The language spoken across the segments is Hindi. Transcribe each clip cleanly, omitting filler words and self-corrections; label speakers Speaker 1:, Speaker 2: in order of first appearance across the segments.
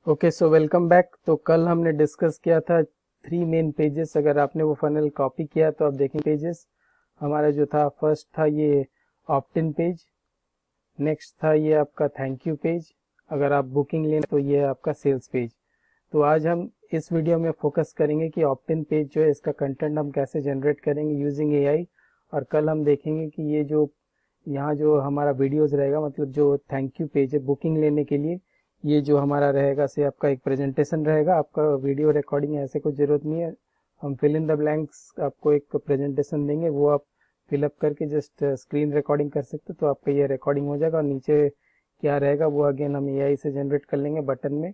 Speaker 1: Okay so welcome back. तो कल हमने डिस्कस किया था 3 मेन पेजेस। अगर आपने वो फनल कॉपी किया तो आप देखें पेजेस हमारा जो था, फर्स्ट था ये ऑप्ट इन पेज, नेक्स्ट था ये आपका थैंक यू पेज, अगर आप बुकिंग लें तो ये है आपका सेल्स पेज। तो आज हम इस वीडियो में फोकस करेंगे कि ऑप्ट इन पेज जो है इसका कंटेंट हम कैसे जनरेट करेंगे यूजिंग एआई। और कल हम देखेंगे कि ये जो यहाँ जो हमारा वीडियोस रहेगा, मतलब जो थैंक यू पेज है बुकिंग लेने के लिए, ये जो हमारा रहेगा से आपका एक प्रेजेंटेशन रहेगा। आपका वीडियो रिकॉर्डिंग ऐसे कुछ ज़रूरत नहीं है, हम फिल इन द ब्लैंक्स आपको एक प्रेजेंटेशन देंगे, वो आप फिलअप करके जस्ट स्क्रीन रिकॉर्डिंग कर सकते हो तो आपका ये रिकॉर्डिंग हो जाएगा। और नीचे क्या रहेगा वो अगेन हम एआई से जनरेट कर लेंगे बटन में।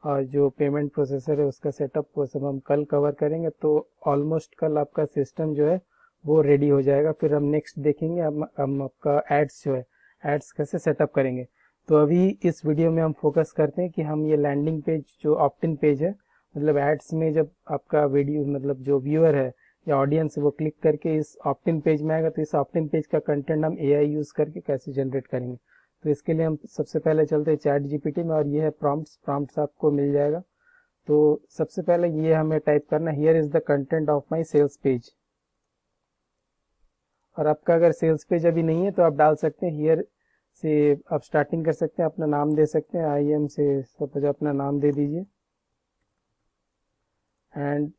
Speaker 1: और जो पेमेंट प्रोसेसर है उसका सेटअप वो सब हम कल कवर करेंगे। तो ऑलमोस्ट कल आपका सिस्टम जो है वो रेडी हो जाएगा। फिर हम नेक्स्ट देखेंगे हम आपका एड्स जो है, एड्स कैसे सेटअप करेंगे। तो अभी इस वीडियो में हम फोकस करते हैं कि हम ये लैंडिंग पेज जो ऑप्ट इन पेज है, मतलब एड्स में जब आपका वीडियो मतलब जो व्यूअर है या ऑडियंस वो क्लिक करके इस ऑप्ट इन पेज में आएगा, तो इस ऑप्ट इन पेज का कंटेंट हम एआई यूज करके कैसे जनरेट करेंगे। तो इसके लिए हम सबसे पहले चलते हैं चैट जीपीटी में, और ये है प्रॉम्प्ट्स आपको मिल जाएगा। तो सबसे पहले ये हमें टाइप करना, here is the content of my sales page. और आपका अगर सेल्स पेज अभी नहीं है तो आप डाल सकते हैं हियर से, आप स्टार्टिंग कर सकते हैं, अपना नाम दे सकते हैं, आई एम से सपोज अपना नाम दे दीजिए, and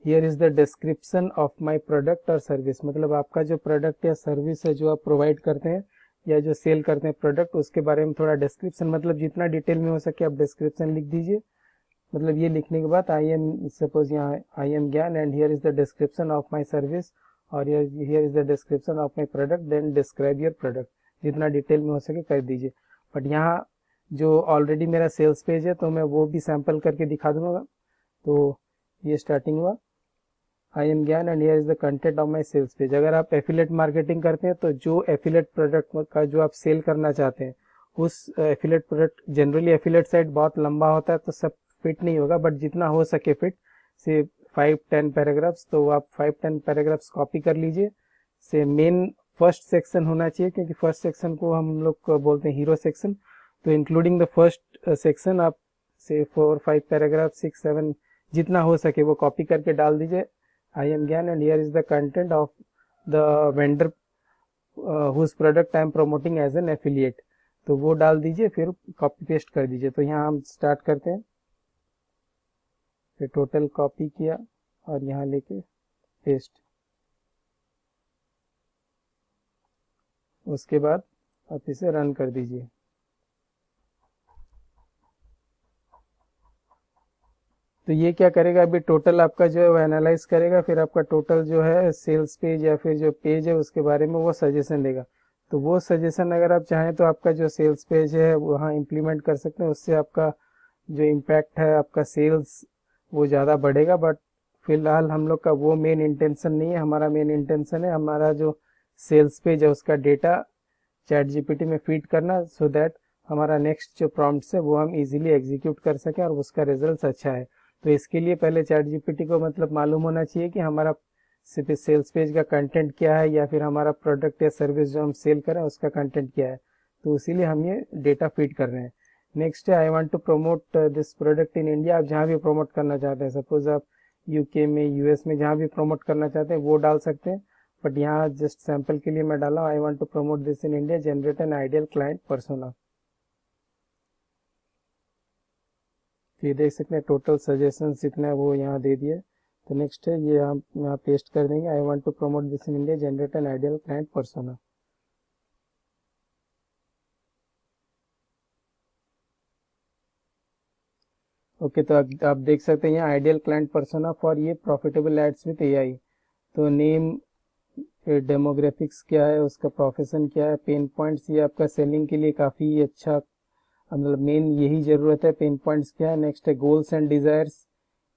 Speaker 1: here is the description of my product और सर्विस। मतलब आपका जो प्रोडक्ट या सर्विस है जो आप प्रोवाइड करते हैं या जो सेल करते हैं प्रोडक्ट, उसके बारे में थोड़ा डिस्क्रिप्शन, मतलब जितना डिटेल में हो सके आप डिस्क्रिप्शन लिख दीजिए। मतलब ये लिखने के बाद आई एम सपोज यहाँ I am Gyan and here is the description of my service और here is the description of my product, then describe your product. जितना डिटेल में हो सके कर दीजिए। बट यहाँ जो ऑलरेडी मेरा सेल्स पेज है तो मैं वो भी सैंपल करके दिखा दूंगा। तो ये स्टार्टिंग हुआ, I am Gyan and here is the content of my sales page. अगर आप एफिलेट मार्केटिंग करते हैं तो जो एफिलेट प्रोडक्ट का जो आप सेल करना चाहते हैं उस affiliate product, generally affiliate site बहुत लंबा होता है तो सब फिट नहीं होगा, बट जितना हो सके फिट से 5-10 पैराग्राफ्स, तो आप 5-10 पैराग्राफ्स कॉपी कर लीजिए। से मेन फर्स्ट सेक्शन होना चाहिए, क्योंकि फर्स्ट सेक्शन को हम लोग बोलते हैं हीरो सेक्शन। तो इंक्लूडिंग द फर्स्ट सेक्शन आप से 4-5 पैराग्राफ 6-7 जितना हो सके वो कॉपी करके डाल दीजिए। I am Gyan and here is the content of the vendor whose product I am promoting as an affiliate. तो वो डाल दीजिए, फिर कॉपी पेस्ट कर दीजिए। तो यहाँ हम स्टार्ट करते हैं, फिर टोटल कॉपी किया और यहाँ लेके पेस्ट। उसके बाद आप इसे रन कर दीजिए। तो ये क्या करेगा, अभी टोटल आपका जो है वो एनालाइज करेगा, फिर आपका टोटल जो है सेल्स पेज या फिर जो पेज है उसके बारे में वो सजेशन देगा। तो वो सजेशन अगर आप चाहें तो आपका जो सेल्स पेज है वहाँ इम्प्लीमेंट कर सकते हैं, उससे आपका जो इम्पैक्ट है आपका सेल्स वो ज़्यादा बढ़ेगा। बट फिलहाल हम लोग का वो मेन इंटेंशन नहीं है। हमारा मेन इंटेंशन है हमारा जो सेल्स पेज है उसका डेटा चैट जीपीटी में फीड करना, सो दैट हमारा नेक्स्ट जो प्रॉम्प्ट्स है वो हम इजीली एग्जीक्यूट कर सकें और उसका रिजल्ट अच्छा है। तो इसके लिए पहले चैट जीपीटी को मतलब मालूम होना चाहिए कि हमारा सिर्फ सेल्स पेज का कंटेंट क्या है या फिर हमारा प्रोडक्ट या सर्विस जो हम सेल करें उसका कंटेंट क्या है। तो इसीलिए हम ये डेटा फीड कर रहे हैं। नेक्स्ट है I want to promote this product in India. आप जहाँ भी प्रमोट करना चाहते हैं, सपोज आप यूके में, यूएस में, जहाँ भी प्रमोट करना चाहते हैं वो डाल सकते हैं। बट यहाँ जस्ट सैंपल के लिए मैं डाला I want to promote this in India, generate an ideal client persona. तो ये देख सकते हैं टोटल सजेशन जितना है वो यहाँ दे दिया। तो नेक्स्ट है ये हम यहाँ पेस्ट कर देंगे, I want to promote this in India, generate an ideal client persona. Okay, तो आप देख सकते हैं यहाँ आइडियल क्लाइंट पर्सोना फॉर ये प्रॉफिटेबल एड्स विद एआई। तो नेम, डेमोग्राफिक्स क्या है, उसका प्रोफेशन क्या है, पेन पॉइंट्स, ये आपका सेलिंग के लिए काफ़ी अच्छा, मतलब मेन यही ज़रूरत है। पेन पॉइंट्स क्या है। नेक्स्ट है गोल्स एंड डिज़ायर्स,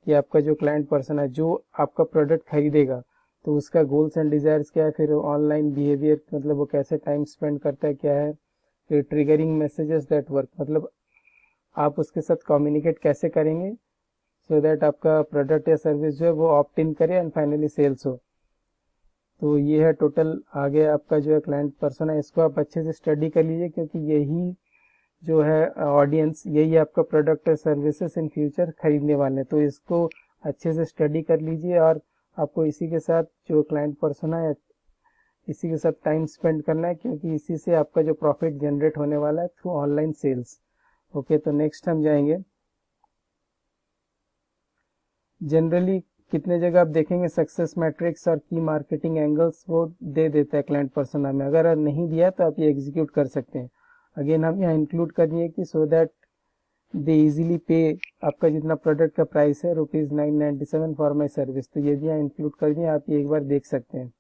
Speaker 1: कि आपका जो क्लाइंट पर्सन है जो आपका प्रोडक्ट खरीदेगा तो उसका गोल्स एंड डिज़ायर्स क्या है। फिर ऑनलाइन बिहेवियर, मतलब वो कैसे टाइम स्पेंड करता है, क्या है। फिर ट्रिगरिंग मैसेजेस दैट वर्क, मतलब आप उसके साथ कम्युनिकेट कैसे करेंगे सो दैट आपका प्रोडक्ट या सर्विस जो है वो ऑप्ट इन करे एंड फाइनली सेल्स हो। तो ये है टोटल। आगे आपका जो है क्लाइंट पर्सन है, इसको आप अच्छे से स्टडी कर लीजिए, क्योंकि यही जो है ऑडियंस, यही आपका प्रोडक्ट और सर्विसेज इन फ्यूचर खरीदने वाले हैं। तो इसको अच्छे से स्टडी कर लीजिए और आपको इसी के साथ जो क्लाइंट पर्सोना है इसी के साथ टाइम स्पेंड करना है, क्योंकि इसी से आपका जो प्रॉफिट जनरेट होने वाला है थ्रू ऑनलाइन सेल्स। ओके, तो नेक्स्ट हम जाएंगे। जनरली कितने जगह आप देखेंगे सक्सेस मैट्रिक्स और की मार्केटिंग एंगल्स वो दे देता है क्लाइंट पर्सोना में। अगर नहीं दिया तो आप ये एग्जीक्यूट कर सकते हैं। अगेन हम यहाँ इंक्लूड करिए कि सो दैट दे इजीली पे आपका जितना प्रोडक्ट का प्राइस है ₹997 फॉर माई सर्विस। तो ये भी यहाँ इंक्लूड कर दिए, आप ये एक बार देख सकते हैं।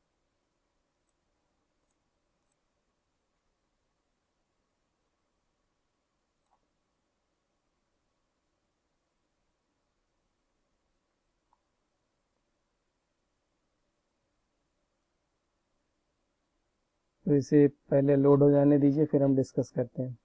Speaker 1: तो इसे पहले लोड हो जाने दीजिए, फिर हम डिस्कस करते हैं।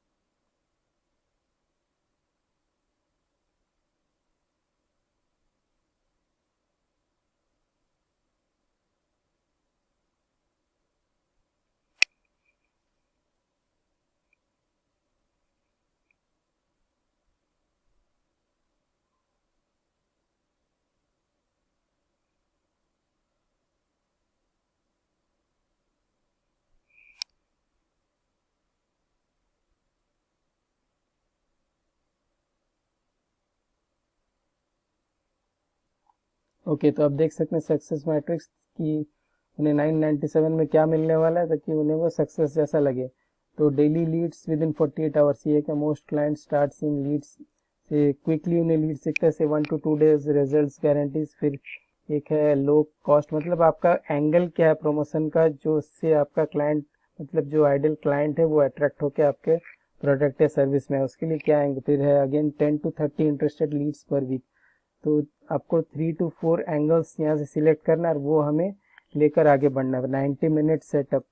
Speaker 1: ओके, तो आप देख सकते हैं सक्सेस मैट्रिक्स की उन्हें 997 में क्या मिलने वाला है ताकि उन्हें वो सक्सेस जैसा लगे। तो daily leads within 48 hours, ये है most client start seeing leads से क्विकली, उन्हें लीड दिखता है 1 to 2 days रिजल्ट्स गारंटीज। फिर एक है लो कॉस्ट, मतलब आपका एंगल क्या है प्रमोशन का, जो उससे आपका क्लाइंट मतलब जो आइडियल क्लाइंट है वो अट्रैक्ट होकर आपके प्रोडक्ट या सर्विस में, उसके लिए क्या एंगल। फिर है again 10 to 30 interested leads per week. तो आपको 3 to 4 एंगल्स यहाँ से सिलेक्ट करना है और वो हमें लेकर आगे बढ़ना है। 90 मिनट सेटअप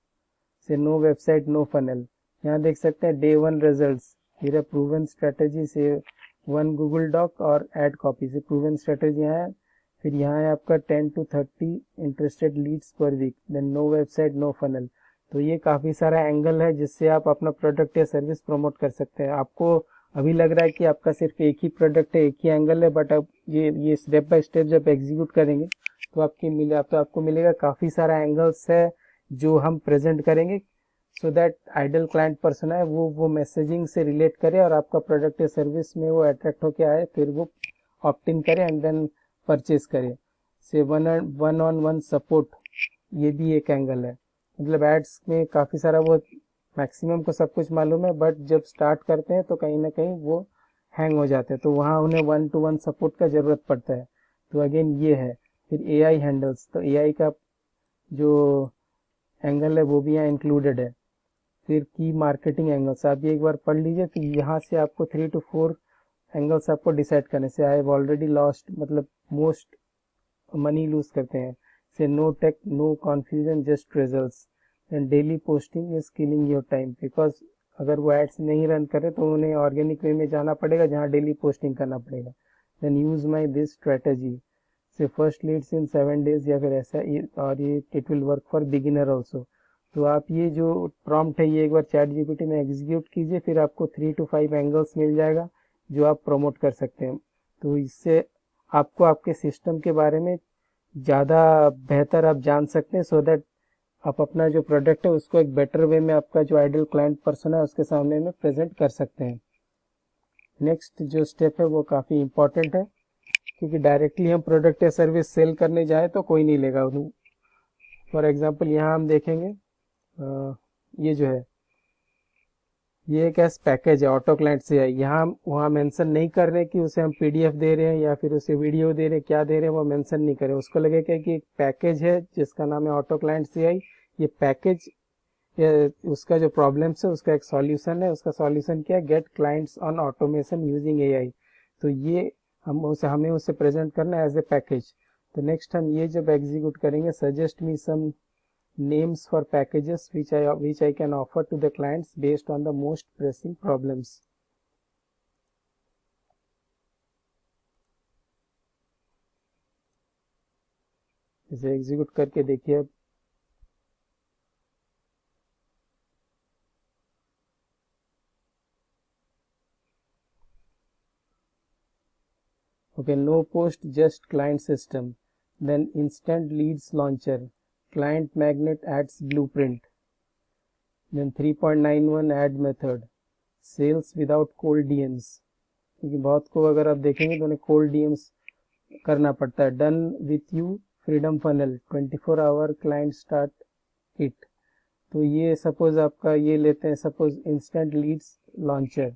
Speaker 1: से नो वेबसाइट नो फनल। यहाँ देख सकते हैं डे 1 रिजल्ट्स, फिर प्रूवन स्ट्रेटेजी से 1 गूगल डॉक और एड कॉपी से प्रूवन स्ट्रेटेजी यहाँ है। फिर यहाँ है आपका 10 to 30 interested leads per week, then no website no funnel. तो ये काफ़ी सारा एंगल है जिससे आप अपना प्रोडक्ट या सर्विस प्रमोट कर सकते हैं। आपको अभी लग रहा है कि आपका सिर्फ एक ही प्रोडक्ट है, एक ही एंगल है, बट अब ये स्टेप बाय स्टेप जब एग्जीक्यूट करेंगे तो आपको मिलेगा काफ़ी सारा एंगल्स है जो हम प्रेजेंट करेंगे, so that ideal client person है वो मैसेजिंग से रिलेट करे और आपका प्रोडक्ट या सर्विस में वो अट्रैक्ट होके आए, फिर वो ऑप्ट इन करे एंड देन परचेज करे। से वन ऑन वन सपोर्ट, ये भी एक एंगल है। मतलब एड्स में काफ़ी सारा वो मैक्सिमम को सब कुछ मालूम है, बट जब स्टार्ट करते हैं तो कहीं ना कहीं वो हैंग हो जाते हैं, तो वहाँ उन्हें 1 to 1 सपोर्ट का ज़रूरत पड़ता है। तो अगेन ये है। फिर एआई हैंडल्स, तो एआई का जो एंगल है वो भी यहाँ इंक्लूडेड है। फिर की मार्केटिंग एंगल्स, आप ये एक बार पढ़ लीजिए। फिर यहाँ से आपको 3 to 4 एंगल्स आपको डिसाइड करने से, आई हैव ऑलरेडी लॉस्ट मतलब मोस्ट मनी लूज करते हैं, से no tech no confusion just results, and daily posting is killing your time. Because अगर वो एड्स नहीं रन करे तो उन्हें ऑर्गेनिक वे में जाना पड़ेगा जहाँ डेली पोस्टिंग करना पड़ेगा। Then use my this strategy से फर्स्ट लीड्स इन 7 days, या फिर ऐसा और ये it will work for beginner also. तो आप ये जो प्रॉम्प्ट है ये एक बार चैट जीपीटी में एग्जीक्यूट कीजिए, फिर आपको 3 to 5 एंगल्स मिल जाएगा जो आप प्रमोट कर सकते हैं। तो इससे आपको आपके सिस्टम के बारे में ज़्यादा बेहतर आप जान सकते हैं, सो दैट आप अपना जो प्रोडक्ट है उसको एक बेटर वे में आपका जो आइडियल क्लाइंट पर्सन है उसके सामने में प्रेजेंट कर सकते हैं। नेक्स्ट जो स्टेप है वो काफ़ी इंपॉर्टेंट है, क्योंकि डायरेक्टली हम प्रोडक्ट या सर्विस सेल करने जाए तो कोई नहीं लेगा। फॉर एग्जांपल यहाँ हम देखेंगे ये जो है ये एक ऐसा पैकेज है ऑटो क्लाइंट से है। यहाँ वहाँ मेंशन नहीं कर रहे कि उसे हम पीडीएफ दे रहे हैं या फिर उसे वीडियो दे रहे हैं, क्या दे रहे हैं वो मेंशन नहीं करें। उसको लगेगा कि एक पैकेज है जिसका नाम है ऑटो क्लाइंट से आई। ये पैकेज उसका जो प्रॉब्लम्स है उसका एक सॉल्यूशन है। उसका सॉल्यूशन क्या है, get clients on automation using AI. तो ये हमें उसे प्रेजेंट करना है एज ए पैकेज। तो नेक्स्ट हम ये जब एग्जीक्यूट करेंगे, suggest me some names for packages which I can offer to the clients based on the most pressing problems. इसे एग्जीक्यूट करके देखिए। अब okay, no post just client system, then instant leads launcher, client magnet ads blueprint, then 3.91 ad method, sales without cold DMs, क्योंकि बहुत को अगर आप देखेंगे तो उन्हें कोल्ड डीएम्स करना पड़ता है। Done with you freedom funnel, 24 hour client start it. तो ये सपोज आपका ये लेते हैं, सपोज इंस्टेंट लीड्स लॉन्चर,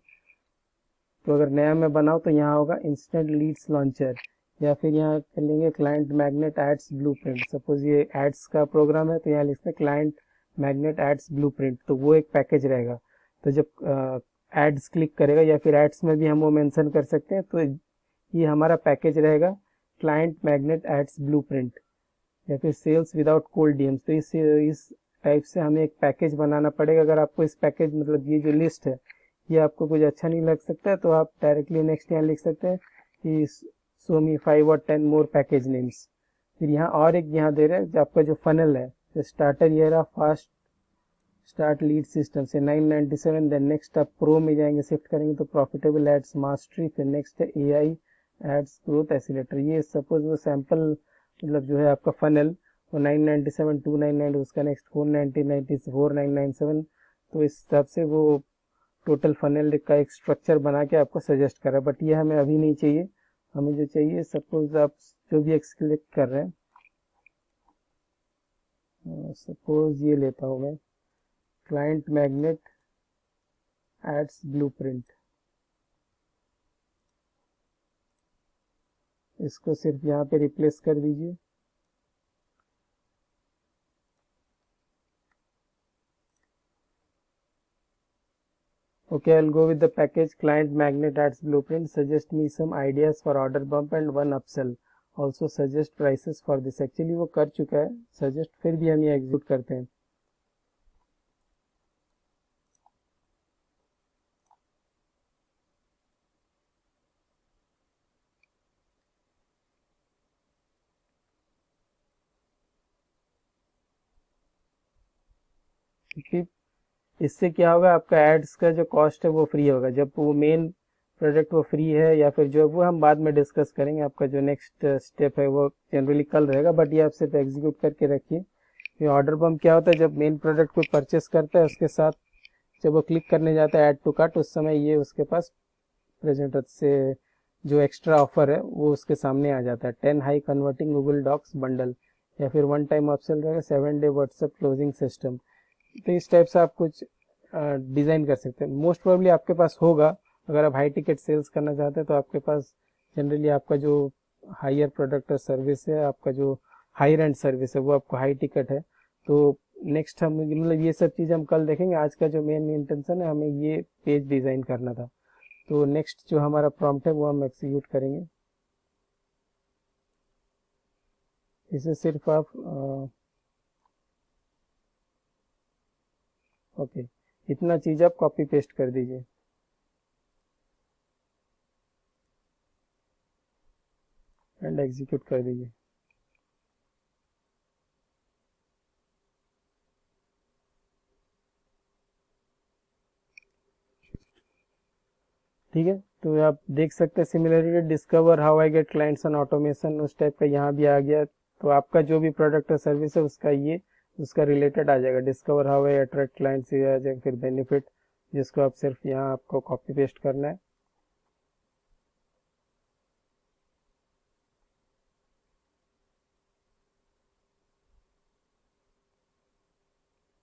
Speaker 1: तो अगर नया मैं बनाऊँ तो यहाँ होगा इंस्टेंट लीड्स लॉन्चर, या फिर यहाँ कर लेंगे client magnet ads blueprint. Suppose ये एड्स का प्रोग्राम है तो यहाँ लिखते हैं क्लाइंट मैग्नेट एड्स ब्लूप्रिंट, तो वो एक पैकेज रहेगा। तो जब एड्स क्लिक करेगा या फिर एड्स में भी हम वो मेंशन कर सकते हैं, तो ये हमारा पैकेज रहेगा क्लाइंट मैग्नेट एड्स ब्लूप्रिंट, या फिर सेल्स विदाउट कोल्ड डीएम्स। तो इस टाइप से हमें एक पैकेज बनाना पड़ेगा। अगर आपको इस पैकेज मतलब ये जो लिस्ट है ये आपको कुछ अच्छा नहीं लग सकता है तो आप डायरेक्टली नेक्स्ट यहाँ लिख सकते हैं कि शो मी 5 और 10 मोर पैकेज नेम्स। फिर यहाँ और एक यहाँ दे रहा है आपका जो फनल है, तो स्टार्टर ये रहा फास्ट स्टार्ट लीड सिस्टम से 997, देन नेक्स्ट आप प्रो में जाएंगे, शिफ्ट करेंगे तो प्रॉफिटेबल एड्स मास्टरी, फिर नेक्स्ट है एआई एड्स ग्रोथ एसिलेटर। ये सपोज वो सैंपल मतलब जो है आपका फनल वो 997 299, उसका नेक्स्ट 490 94 997, तो इस हिसाब से वो टोटल फनल का एक स्ट्रक्चर बना के आपको सजेस्ट कर रहा है। बट ये हमें अभी नहीं चाहिए, हमें जो चाहिए सपोज आप जो भी एक्सक्लिक कर रहे हैं, सपोज ये लेता हूँ मैं क्लाइंट मैग्नेट एड्स ब्लूप्रिंट, इसको सिर्फ यहाँ पे रिप्लेस कर दीजिए। Okay, I'll go with the package client magnet adds blueprint. Suggest me some ideas for order bump and one upsell. Also suggest prices for this. Actually वो कर चुका है suggest, फिर भी हम ये execute करते हैं। क्योंकि इससे क्या होगा, आपका एड्स का जो कॉस्ट है वो फ्री होगा। जब वो मेन प्रोडक्ट वो फ्री है या फिर जो वो हम बाद में डिस्कस करेंगे, आपका जो नेक्स्ट स्टेप है वो जनरली कल रहेगा, बट ये आप सिर्फ एग्जीक्यूट करके रखिए। ये ऑर्डर बम्प क्या होता है, जब मेन प्रोडक्ट को परचेस करता है उसके साथ जब वो क्लिक करने जाता है ऐड टू कार्ट, उस समय ये उसके पास प्रेजेंट से जो एक्स्ट्रा ऑफर है वो उसके सामने आ जाता है। 10 high converting Google docs bundle, या फिर 1 टाइम अपसेल रहेगा 7 डे व्हाट्सएप क्लोजिंग सिस्टम। तो इस टाइप से आप कुछ डिज़ाइन कर सकते हैं। मोस्ट प्रोबेबली आपके पास होगा, अगर आप हाई टिकट सेल्स करना चाहते हैं तो आपके पास जनरली आपका जो हायर प्रोडक्ट और सर्विस है, आपका जो हायर एंड सर्विस है वो आपको हाई टिकट है। तो नेक्स्ट हम मतलब ये सब चीज़ हम कल देखेंगे। आज का जो मेन इंटेंशन है हमें ये पेज डिज़ाइन करना था। तो नेक्स्ट जो हमारा प्रॉम्प्ट है वो हम एक्सिक्यूट करेंगे। इसे सिर्फ आप ओके इतना चीज़ आप कॉपी पेस्ट कर दीजिए। एंड एग्जीक्यूट कर दीजिए। ठीक है, तो आप देख सकते हैं similarly discover how I get clients on automation, उस टाइप का यहाँ भी आ गया। तो आपका जो भी प्रोडक्ट है सर्विस है उसका ये उसका रिलेटेड आ जाएगा। Discover how I attract clients ये आ जाएगा, फिर बेनिफिट जिसको आप सिर्फ यहाँ आपको कॉपी पेस्ट करना है।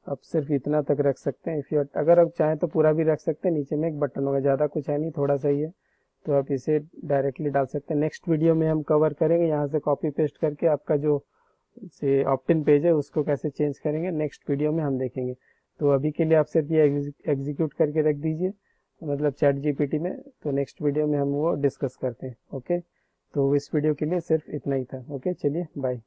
Speaker 1: आप सिर्फ इतना तक रख सकते हैं। इफ़ यू अगर आप चाहें तो पूरा भी रख सकते हैं, नीचे में एक बटन होगा, ज़्यादा कुछ है नहीं, थोड़ा सा ही है, तो आप इसे डायरेक्टली डाल सकते हैं। नेक्स्ट वीडियो में हम कवर करेंगे यहाँ से कॉपी पेस्ट करके आपका जो से ऑप्टिन पेज है उसको कैसे चेंज करेंगे, नेक्स्ट वीडियो में हम देखेंगे। तो अभी के लिए आप सिर्फ ये एग्जीक्यूट करके रख दीजिए, मतलब चैट जीपीटी में। तो नेक्स्ट वीडियो में हम वो डिस्कस करते हैं। ओके, तो इस वीडियो के लिए सिर्फ इतना ही था। ओके, चलिए बाय।